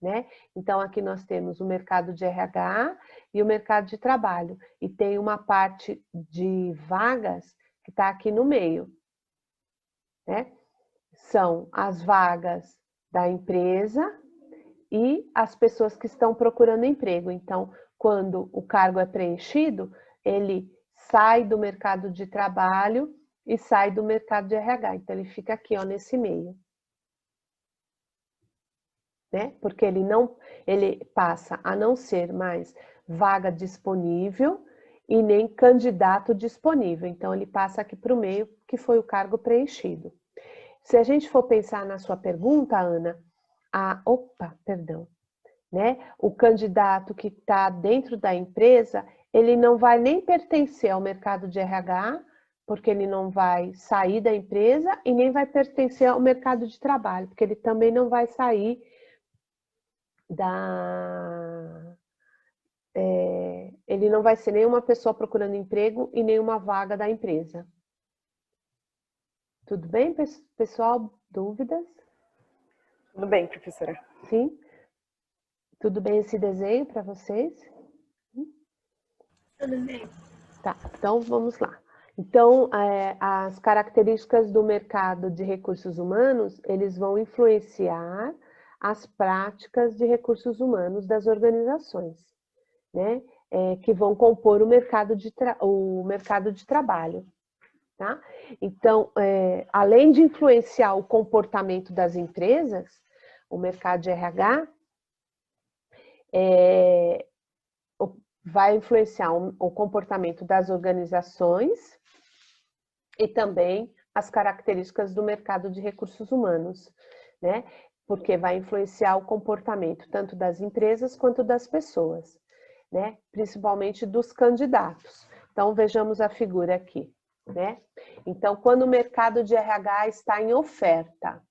né? Então, aqui nós temos o mercado de RH e o mercado de trabalho. E tem uma parte de vagas que está aqui no meio, né? São as vagas da empresa e as pessoas que estão procurando emprego. Então, quando o cargo é preenchido, ele sai do mercado de trabalho e sai do mercado de RH. Então, ele fica aqui, ó, nesse meio. Né? Porque ele passa a não ser mais vaga disponível e nem candidato disponível. Então, ele passa aqui para o meio, que foi o cargo preenchido. Se a gente for pensar na sua pergunta, Ana, né? O candidato que está dentro da empresa, ele não vai nem pertencer ao mercado de RH, porque ele não vai sair da empresa e nem vai pertencer ao mercado de trabalho, porque ele também não vai sair ele não vai ser nenhuma pessoa procurando emprego e nenhuma vaga da empresa. Tudo bem, pessoal? Dúvidas? Tudo bem, professora. Sim? Tudo bem esse desenho para vocês? Tudo bem. Tá, então vamos lá. Então, as características do mercado de recursos humanos, eles vão influenciar as práticas de recursos humanos das organizações, né? Que vão compor o mercado de trabalho, tá? Então, além de influenciar o comportamento das empresas, o mercado de RH vai influenciar o comportamento das organizações e também as características do mercado de recursos humanos, né? Porque vai influenciar o comportamento tanto das empresas quanto das pessoas, né? Principalmente dos candidatos. Então, vejamos a figura aqui, né? Então, quando o mercado de RH está em oferta,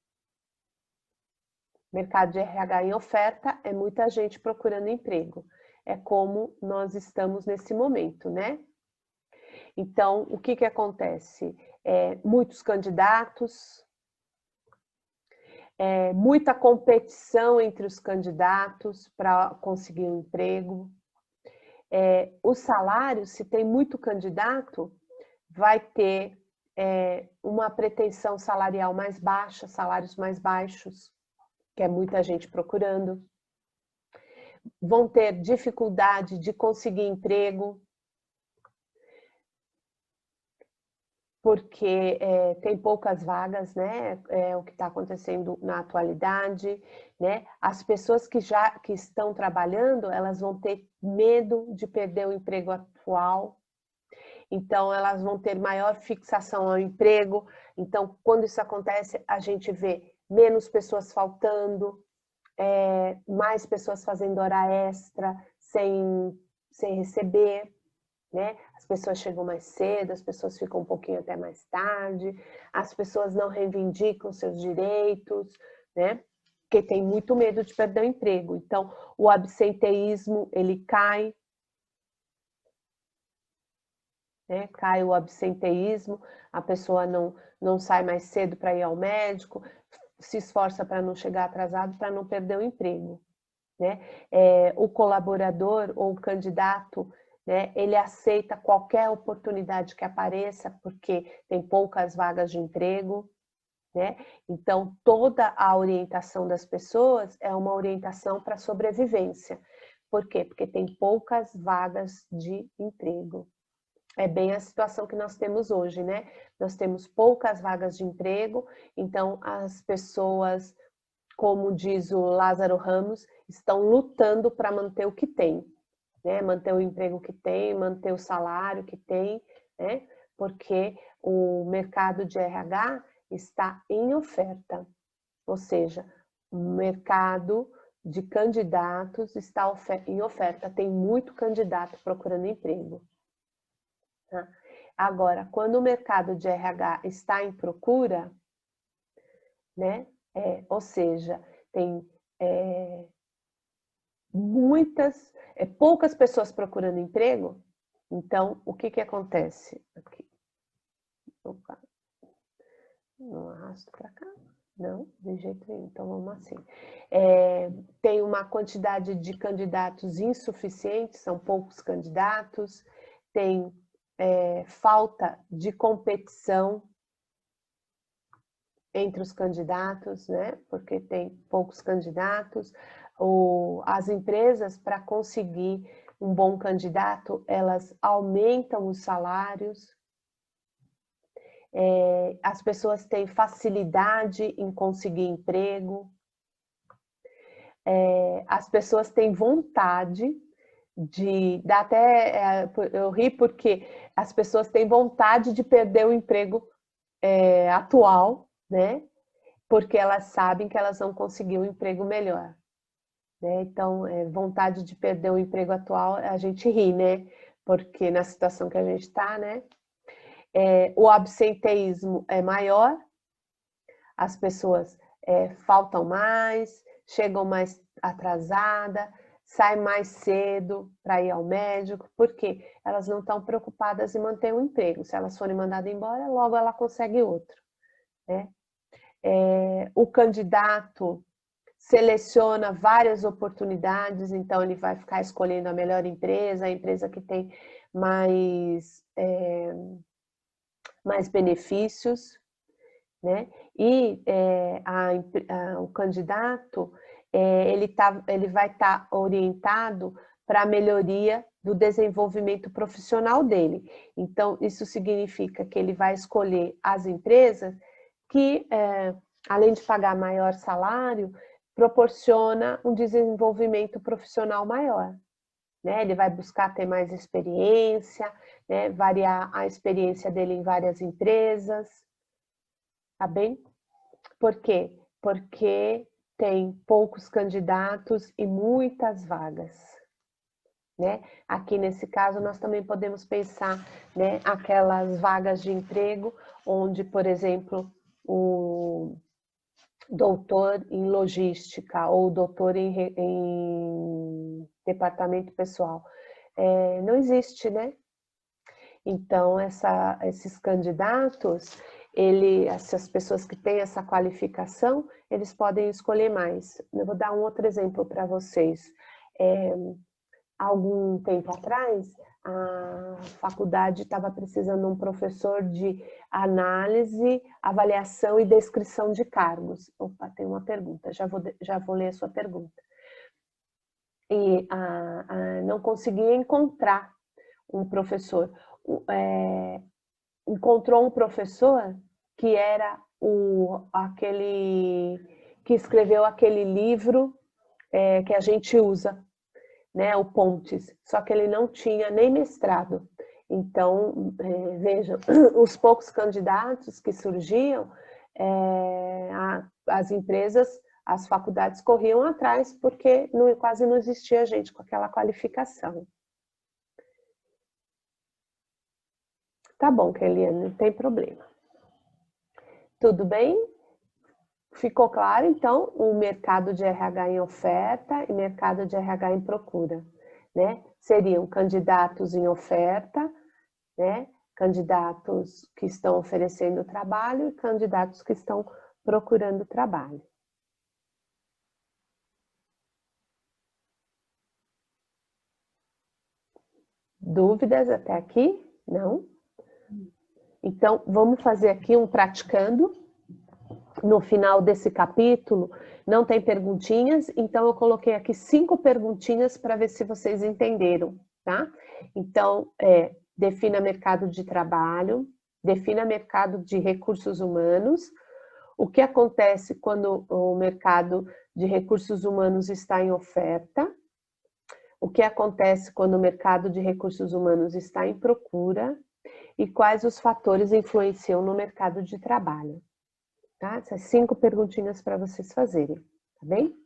mercado de RH em oferta é muita gente procurando emprego. É como nós estamos nesse momento, né? Então, o que acontece? Muitos candidatos, muita competição entre os candidatos para conseguir um emprego. Os salários, se tem muito candidato, vai ter uma pretensão salarial mais baixa, salários mais baixos, que é muita gente procurando. Vão ter dificuldade de conseguir emprego, porque tem poucas vagas, né? É o que está acontecendo na atualidade, né? As pessoas que estão trabalhando, elas vão ter medo de perder o emprego atual, então elas vão ter maior fixação ao emprego. Então, quando isso acontece, a gente vê menos pessoas faltando, mais pessoas fazendo hora extra sem receber, né? As pessoas chegam mais cedo, as pessoas ficam um pouquinho até mais tarde, as pessoas não reivindicam seus direitos, né? Porque tem muito medo de perder o emprego. Então, o absenteísmo, ele cai, né? Cai o absenteísmo, a pessoa não sai mais cedo para ir ao médico, se esforça para não chegar atrasado, para não perder o emprego, né? O colaborador ou o candidato, né, ele aceita qualquer oportunidade que apareça, porque tem poucas vagas de emprego, né? Então, toda a orientação das pessoas é uma orientação para sobrevivência. Por quê? Porque tem poucas vagas de emprego. É bem a situação que nós temos hoje, né? Nós temos poucas vagas de emprego, então as pessoas, como diz o Lázaro Ramos, estão lutando para manter o que tem, né? Manter o emprego que tem, manter o salário que tem, né? Porque o mercado de RH está em oferta, ou seja, o mercado de candidatos está em oferta, tem muito candidato procurando emprego. Tá? Agora, quando o mercado de RH está em procura, né? Ou seja, tem poucas pessoas procurando emprego, então o que acontece? Aqui. Opa. Não arrasto para cá? Não, de jeito nenhum, então vamos assim. Tem uma quantidade de candidatos insuficiente, são poucos candidatos, tem falta de competição entre os candidatos, né? Porque tem poucos candidatos. As empresas, para conseguir um bom candidato, elas aumentam os salários. As pessoas têm facilidade em conseguir emprego. As pessoas têm vontade de... eu ri porque as pessoas têm vontade de perder o emprego atual, né? Porque elas sabem que elas vão conseguir um emprego melhor, né? Então, vontade de perder o emprego atual, a gente ri, né? Porque na situação que a gente está, né? O absenteísmo é maior, as pessoas faltam mais, chegam mais atrasadas, saem mais cedo para ir ao médico, porque elas não estão preocupadas em manter o emprego. Se elas forem mandadas embora, logo ela consegue outro, né? O candidato seleciona várias oportunidades, então ele vai ficar escolhendo a melhor empresa, a empresa que tem mais benefícios, né? E o candidato ele vai estar orientado para a melhoria do desenvolvimento profissional dele. Então, isso significa que ele vai escolher as empresas que, além de pagar maior salário, proporciona um desenvolvimento profissional maior, né? Ele vai buscar ter mais experiência, né? Variar a experiência dele em várias empresas, tá bem? Por quê? Porque tem poucos candidatos e muitas vagas, né? Aqui nesse caso nós também podemos pensar, né, aquelas vagas de emprego onde, por exemplo, o doutor em logística ou doutor em departamento pessoal, não existe, né? Então, esses candidatos, essas pessoas que têm essa qualificação, eles podem escolher mais. Eu vou dar um outro exemplo para vocês. Algum tempo atrás, a faculdade estava precisando de um professor de análise, avaliação e descrição de cargos. Opa, tem uma pergunta, já vou ler a sua pergunta. E não conseguia encontrar um professor. Encontrou um professor que era aquele que escreveu aquele livro que a gente usa, né, o Pontes, só que ele não tinha nem mestrado. Então, vejam, os poucos candidatos que surgiam, as empresas, as faculdades corriam atrás, porque quase não existia gente com aquela qualificação. Tá bom, Keliane, não tem problema. Tudo bem? Ficou claro, então, o mercado de RH em oferta e mercado de RH em procura, né? Seriam candidatos em oferta, né? Candidatos que estão oferecendo trabalho e candidatos que estão procurando trabalho. Dúvidas até aqui? Não? Então, vamos fazer aqui um praticando. No final desse capítulo, não tem perguntinhas, então eu coloquei aqui 5 perguntinhas para ver se vocês entenderam, tá? Então, defina mercado de trabalho, defina mercado de recursos humanos. O que acontece quando o mercado de recursos humanos está em oferta? O que acontece quando o mercado de recursos humanos está em procura? E quais os fatores influenciam no mercado de trabalho? Tá? Essas 5 perguntinhas para vocês fazerem, tá bem?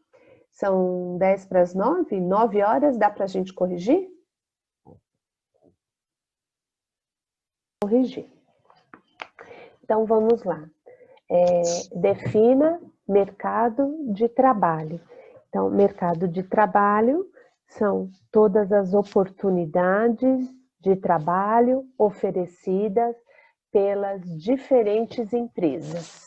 São 10 para as 9, 9 horas, dá para a gente corrigir? Corrigir. Então, vamos lá. Defina mercado de trabalho. Então, mercado de trabalho são todas as oportunidades de trabalho oferecidas pelas diferentes empresas.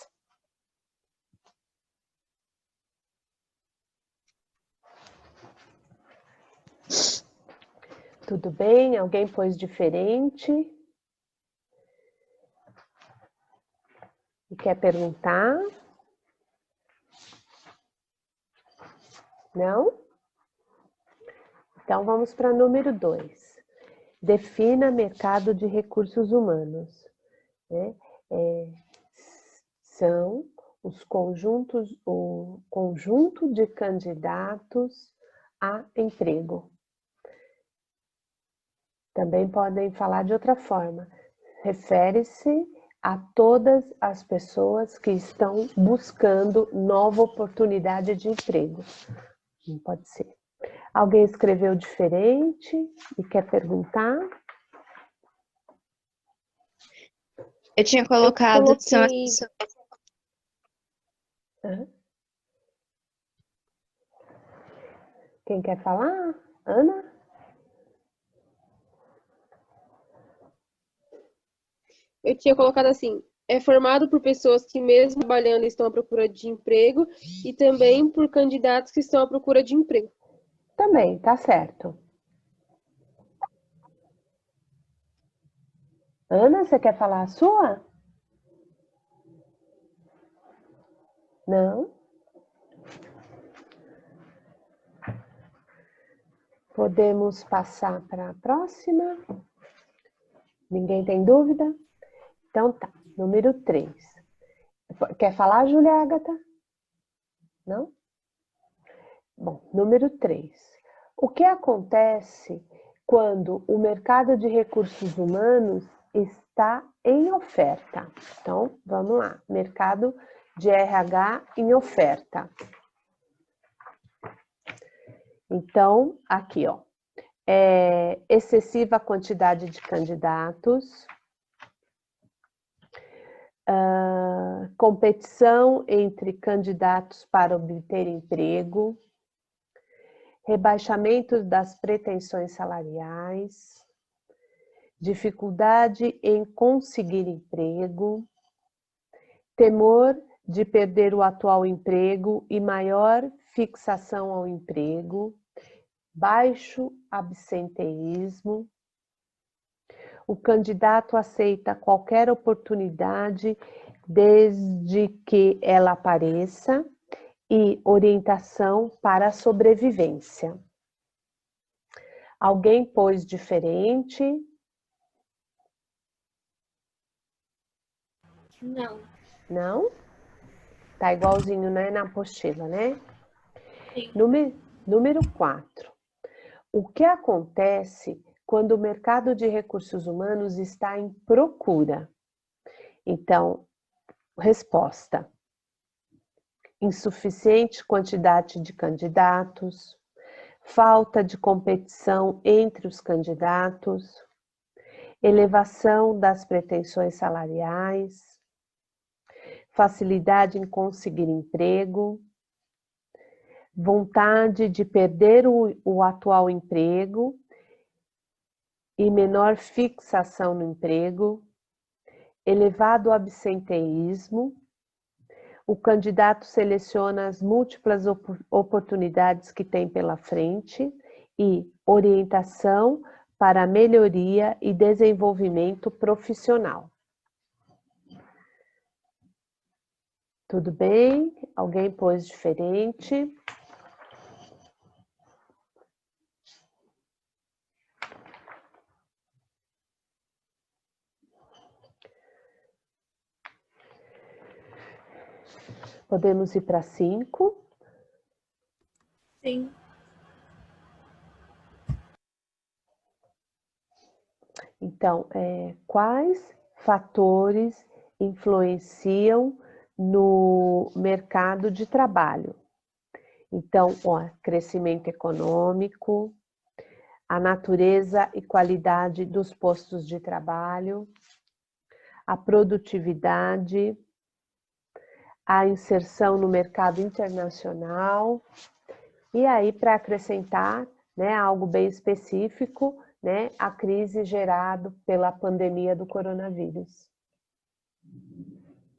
Tudo bem? Alguém pôs diferente? E quer perguntar? Não? Então, vamos para número 2. Defina mercado de recursos humanos. Né? São os conjuntos, o conjunto de candidatos a emprego. Também podem falar de outra forma. Refere-se a todas as pessoas que estão buscando nova oportunidade de emprego. Não pode ser. Alguém escreveu diferente e quer perguntar? Eu tinha colocado... Quem quer falar? Ana? Eu tinha colocado assim, é formado por pessoas que mesmo trabalhando estão à procura de emprego e também por candidatos que estão à procura de emprego. Também, tá certo. Ana, você quer falar a sua? Não? Podemos passar para a próxima? Ninguém tem dúvida? Então tá, número 3. Quer falar, Júlia Ágata? Não? Bom, número 3. O que acontece quando o mercado de recursos humanos está em oferta? Então, vamos lá. Mercado de RH em oferta. Então, aqui, ó. Excessiva quantidade de candidatos. Competição entre candidatos para obter emprego, rebaixamento das pretensões salariais, dificuldade em conseguir emprego, temor de perder o atual emprego e maior fixação ao emprego, baixo absenteísmo. O candidato aceita qualquer oportunidade desde que ela apareça e orientação para a sobrevivência. Alguém pôs diferente? Não. Não? Tá igualzinho, né, na apostila, né? Sim. Número 4. O que acontece quando o mercado de recursos humanos está em procura? Então, resposta: insuficiente quantidade de candidatos, falta de competição entre os candidatos, elevação das pretensões salariais, facilidade em conseguir emprego, vontade de perder o atual emprego e menor fixação no emprego, elevado absenteísmo. O candidato seleciona as múltiplas oportunidades que tem pela frente e orientação para a melhoria e desenvolvimento profissional. Tudo bem? Alguém pôs diferente? Podemos ir para 5? Sim. Então, quais fatores influenciam no mercado de trabalho? Então, crescimento econômico, a natureza e qualidade dos postos de trabalho, a produtividade, a inserção no mercado internacional, e aí, para acrescentar, né, algo bem específico, né, a crise gerada pela pandemia do coronavírus.